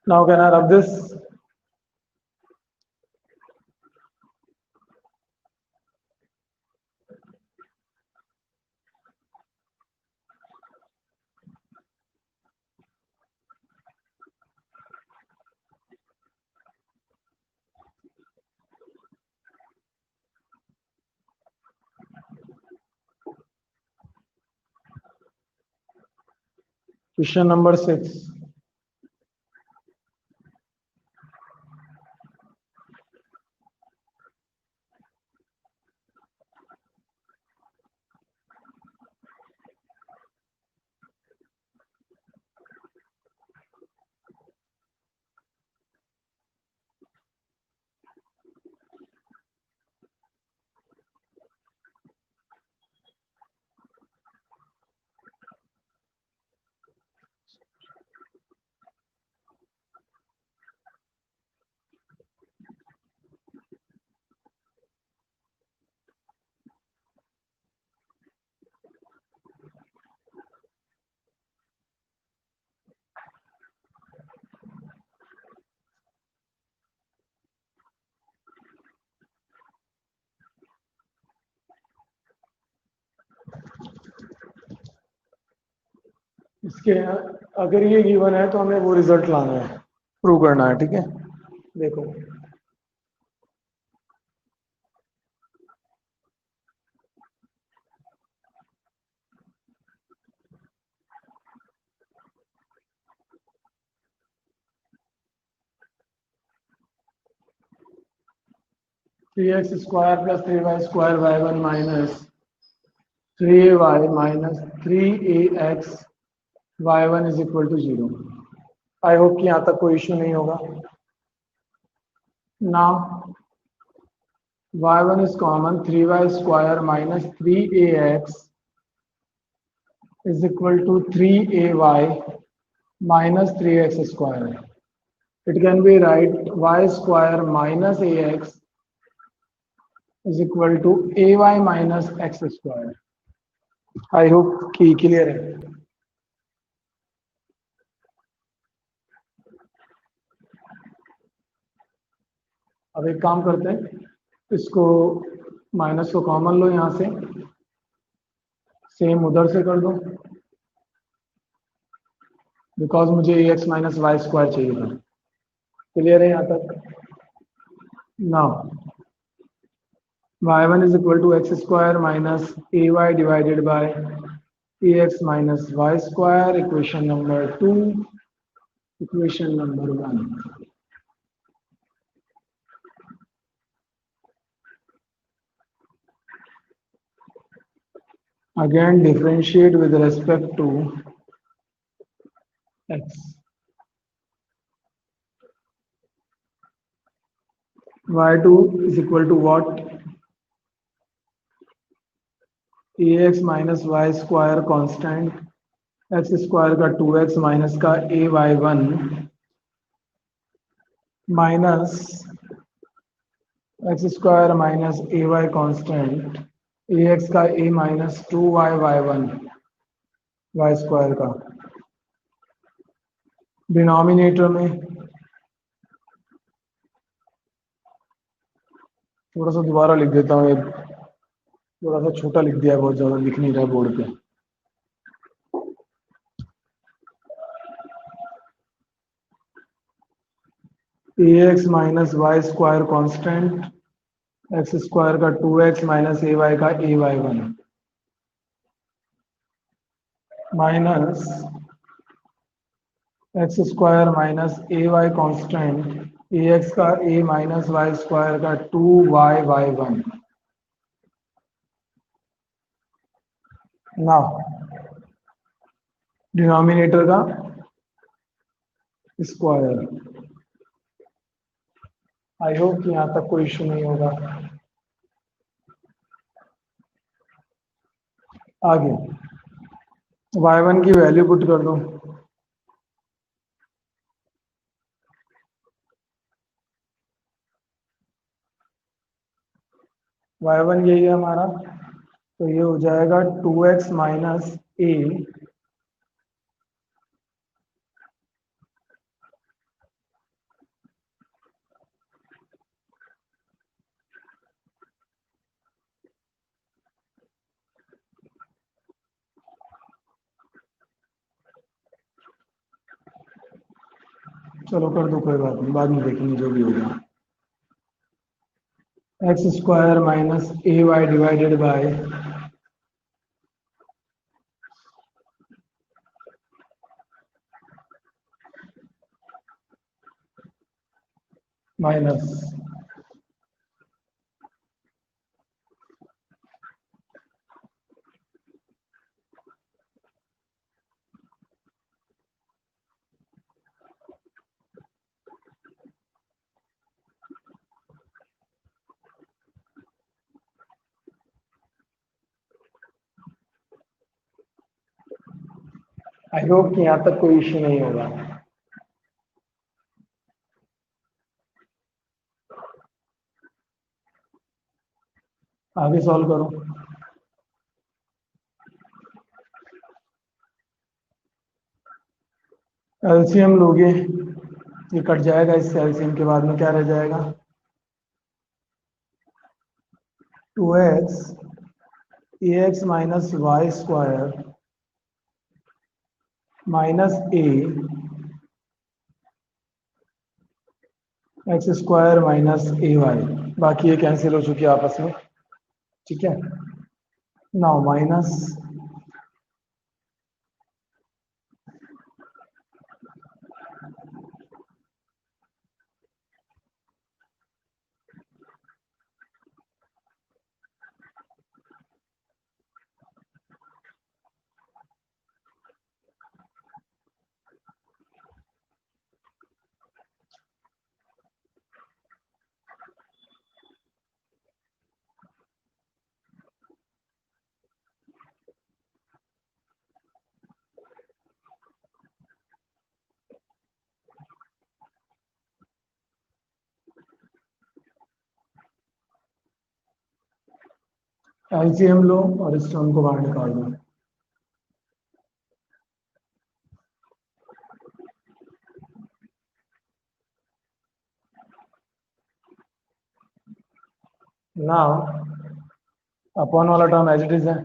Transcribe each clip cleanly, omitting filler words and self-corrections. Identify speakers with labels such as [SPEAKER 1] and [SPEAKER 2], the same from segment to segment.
[SPEAKER 1] Now can I rub this? Question number 6. इसके अगर ये गिवन है तो हमें वो रिजल्ट लाना है, प्रूव करना है। ठीक है, देखो three X square plus 3y square y1 minus 3ay minus 3ax y1 is equal to 0। I hope कि यहाँ तक कोई इश्यू नहीं होगा। Now y1 is common, 3y square minus 3ax is equal to 3ay minus 3x square. It can be write y square minus ax is equal to ay minus x square. I hope कि clear है। अब एक काम करते हैं, इसको minus को common लो यहाँ से, सेम उधर से कर दो, बिकॉज मुझे ax माइनस वाई स्क्वायर चाहिए था। क्लियर है यहाँ तक? Now y1 is equal to x square minus ay divided by ax minus y square, equation number 2, equation number 1. Again differentiate with respect to x. y2 is equal to what? ax minus y square constant, x square का 2x minus का ay1 minus x square minus ay constant, ax का a minus 2y y1 y square का denominator में थोड़ा सा दोबारा लिख देता हूँ, थोड़ा सा छोटा लिख दिया, बहुत ज्यादा लिख नहीं रहा बोर्ड पे। ax minus Y square constant, X square का 2x माइनस ए वाई का ay1 minus X square minus A Y constant ax का a माइनस वाई स्क्वायर का 2y y1। नाउ डिनोमिनेटर का स्क्वायर। आई होप कि यहाँ तक कोई issue नहीं होगा। आगे y1 की वैल्यू पुट कर दो। y1 यही है हमारा, तो ये हो जाएगा 2x माइनस ए चलो कर दो, कोई बात नहीं, बाद में देखेंगे जो भी होगा। X square minus A Y divided by minus I hope कि यहाँ तक कोई इश्यू नहीं होगा। आगे सॉल्व करो। एलसीएम लोगे, ये कट जाएगा, इससे एलसीएम के बाद में क्या रह जाएगा? 2x ax minus Y square minus A X square minus A Y, बाकी ये कैंसिल हो चुकी है आपस में। ठीक है, नाउ माइनस एलसीएम लो और इस टर्म को बाहर निकाल दो। नाउ अपॉन वाला टर्म एज इट इज है।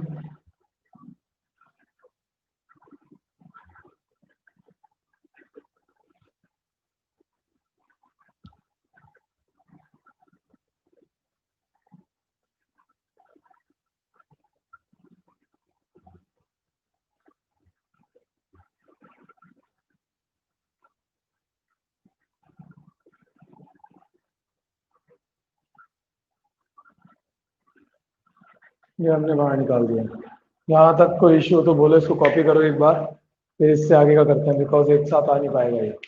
[SPEAKER 1] ये हमने बाहर निकाल दिया। यहाँ तक कोई इश्यू हो तो बोलो, इसको कॉपी करो एक बार, फिर इससे आगे का करते हैं, बिकॉज एक साथ आ नहीं पाएगा ये।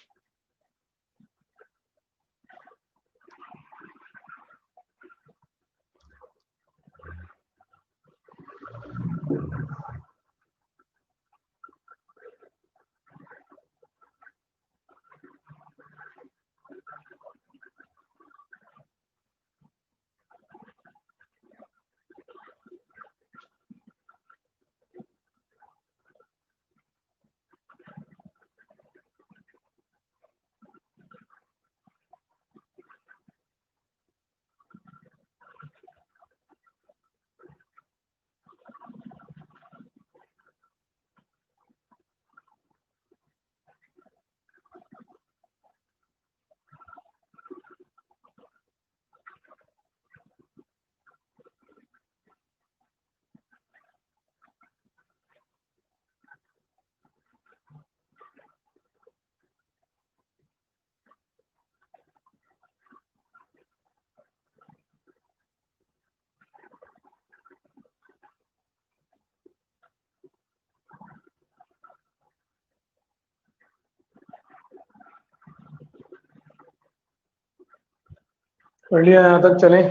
[SPEAKER 1] पढ़ लिया यहाँ तक? चलें,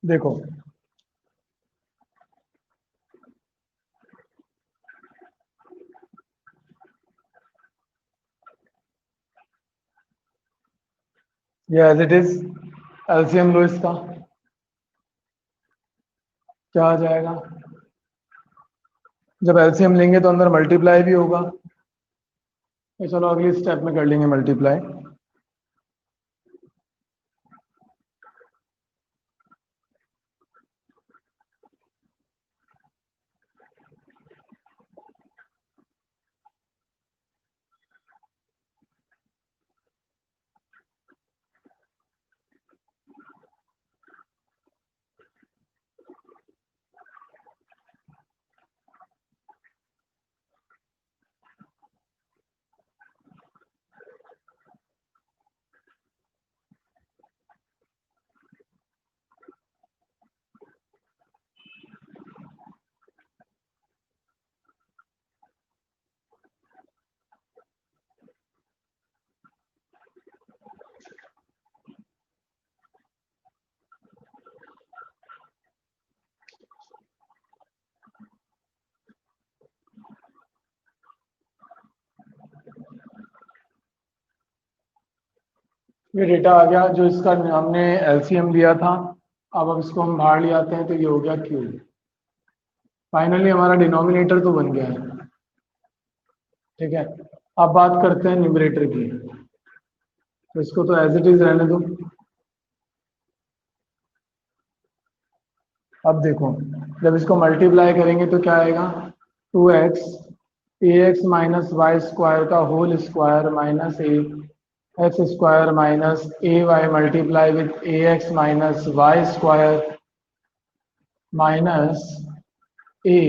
[SPEAKER 1] देखो ये एज इट इज एलसीएम लो इसका, क्या आ जाएगा? जब एलसीएम लेंगे तो अंदर मल्टीप्लाई भी होगा, तो चलो अगली स्टेप में कर लेंगे मल्टीप्लाई। ये डेटा आ गया जो इसका हमने एलसीएम लिया था। अब इसको हम बाहर ले आते हैं तो ये हो गया क्यू। फाइनली हमारा डिनोमिनेटर तो बन गया है। ठीक है, अब बात करते हैं न्यूमरेटर की। तो इसको तो एज इट इज रहने दो। अब देखो, जब इसको मल्टीप्लाई करेंगे तो क्या आएगा, 2x ax minus Y square का whole square minus A X square minus A Y multiply with A X minus Y square minus A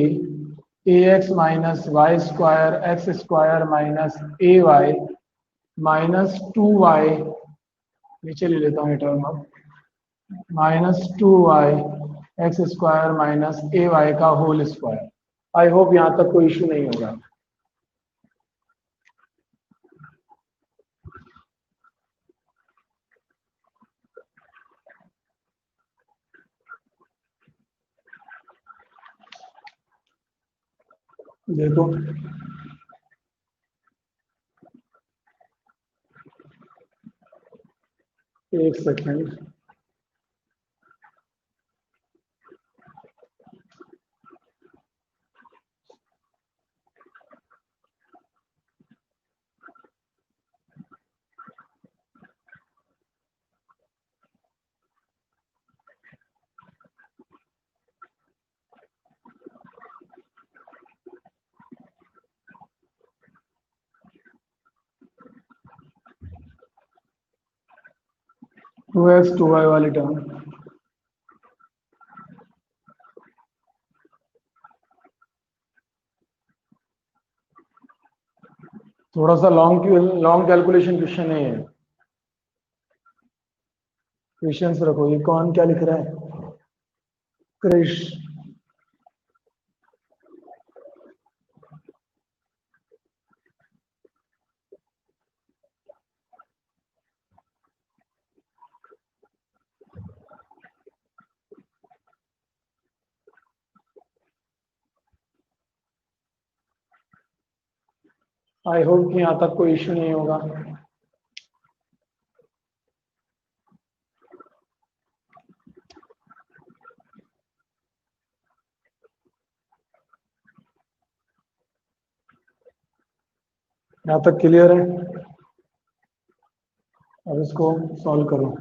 [SPEAKER 1] X minus Y square X square minus A Y minus 2y, नीचे ले लेता हूँ term अब, minus 2y X square minus A Y का whole square. I hope यहाँ तक कोई issue नहीं होगा। देखो, एक सेकेंड। 2x 2y वाली टर्म थोड़ा सा लॉन्ग कैलकुलेशन क्वेश्चन है ये। क्वेश्चन रखो, ये कौन क्या लिख रहा है, क्रिश। आई होप कि यहाँ तक कोई इश्यू नहीं होगा। यहाँ तक क्लियर है। अब इसको सॉल्व करो।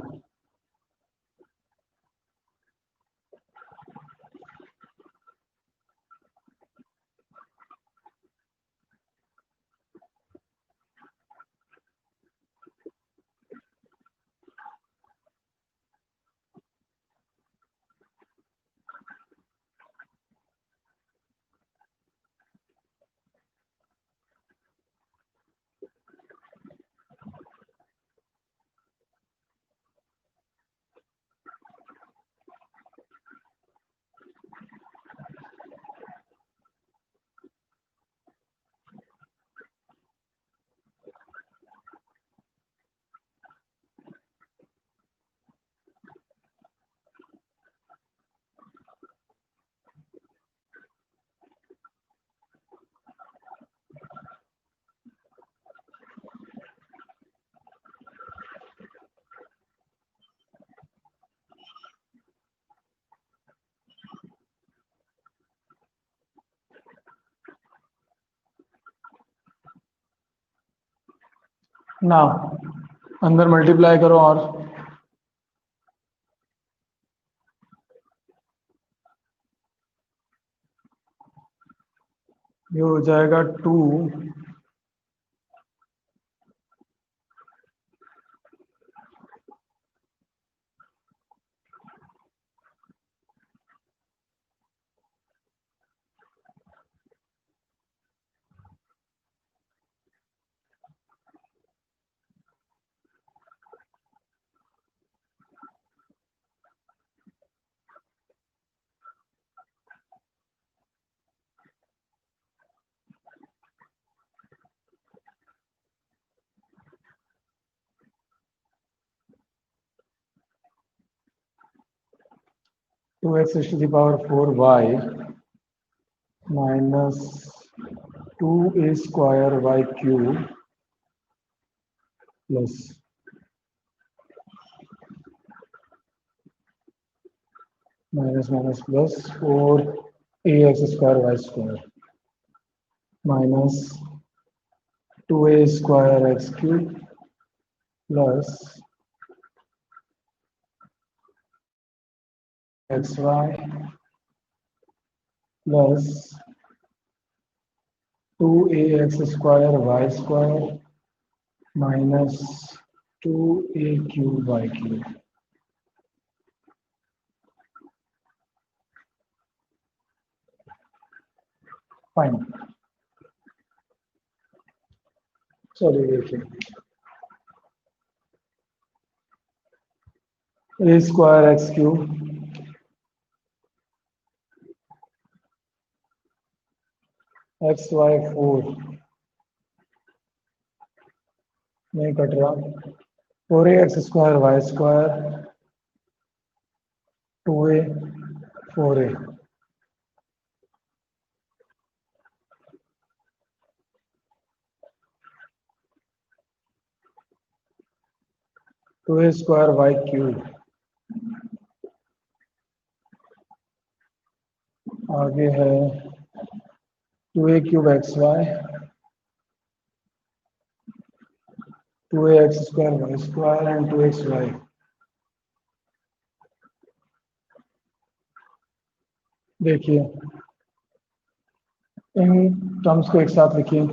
[SPEAKER 1] ना, अंदर मल्टीप्लाई करो और ये हो जाएगा 2 2x to the power 4y minus 2a square y cube plus minus minus plus 4 ax² y² minus 2a² x³ plus xy plus 2ax² y² minus 2a³ y³. Fine. चलिए देखिए, a² x³ xy4 नहीं cut रहा. 4ax² y² 2a 4a 2a² y³. आगे है 2a³ xy 2ax² y² and 2xy. देखिए, in terms को एक साथ लिखिए.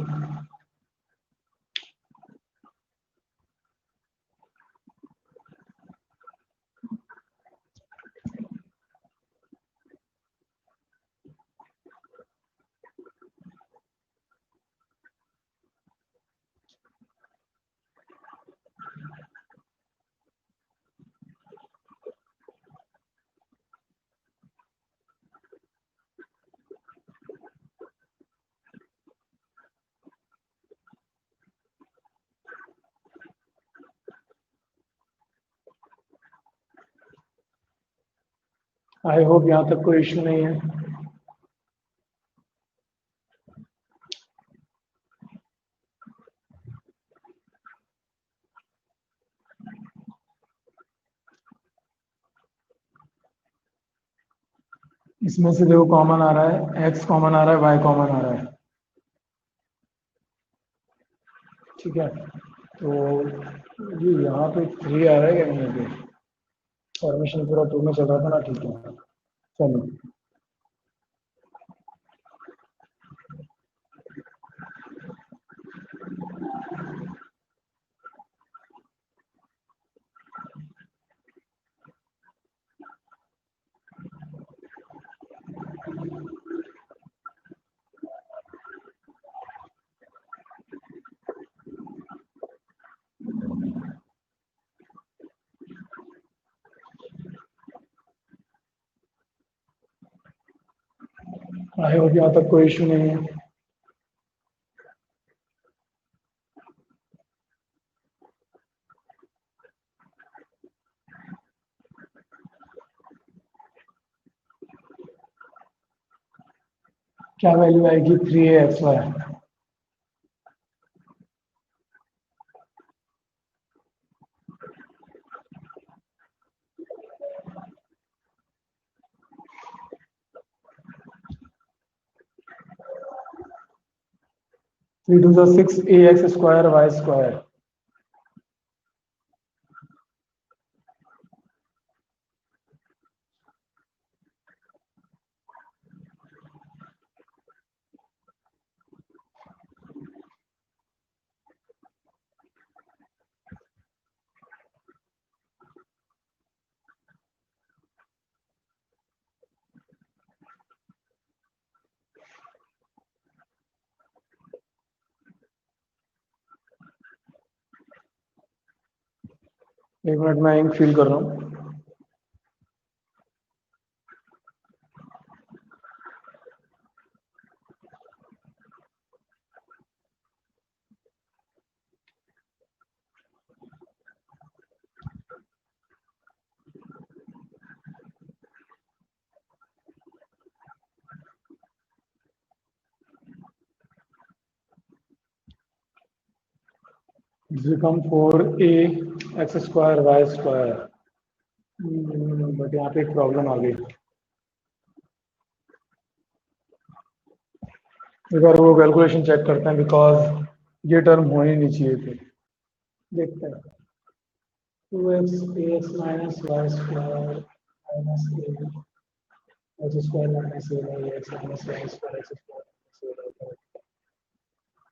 [SPEAKER 1] आई होप यहाँ तक कोई इश्यू नहीं है. इसमें से देखो कॉमन आ रहा है, x कॉमन आ रहा है, y कॉमन आ रहा है. ठीक है, तो ये यहाँ पे 3 आ रहा है क्या नहीं? पे फॉर्मेशन पूरा 2 में चल रहा था ना. ठीक है, चलो. आई होप यहाँ तक कोई इश्यू नहीं है. क्या वैल्यू आएगी 3ax² 3 2 6 ax² y². एक मिनट में इंक फिल कर रहा हूँ. become 4ax² y². बट यहाँ पे एक प्रॉब्लम आ गई. एक बार वो कैलकुलेशन चेक करते हैं, बिकॉज ये टर्म होने नहीं चाहिए थे। देखते हैं। 2x ax minus Y square minus A X square minus A Y X minus Y square X square minus A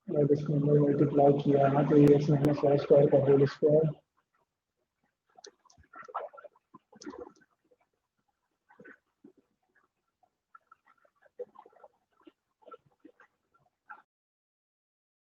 [SPEAKER 1] Y, इसमें मल्टीप्लाई किया ना तो एक्स माइनस वाई स्क्वायर का होल स्क्वायर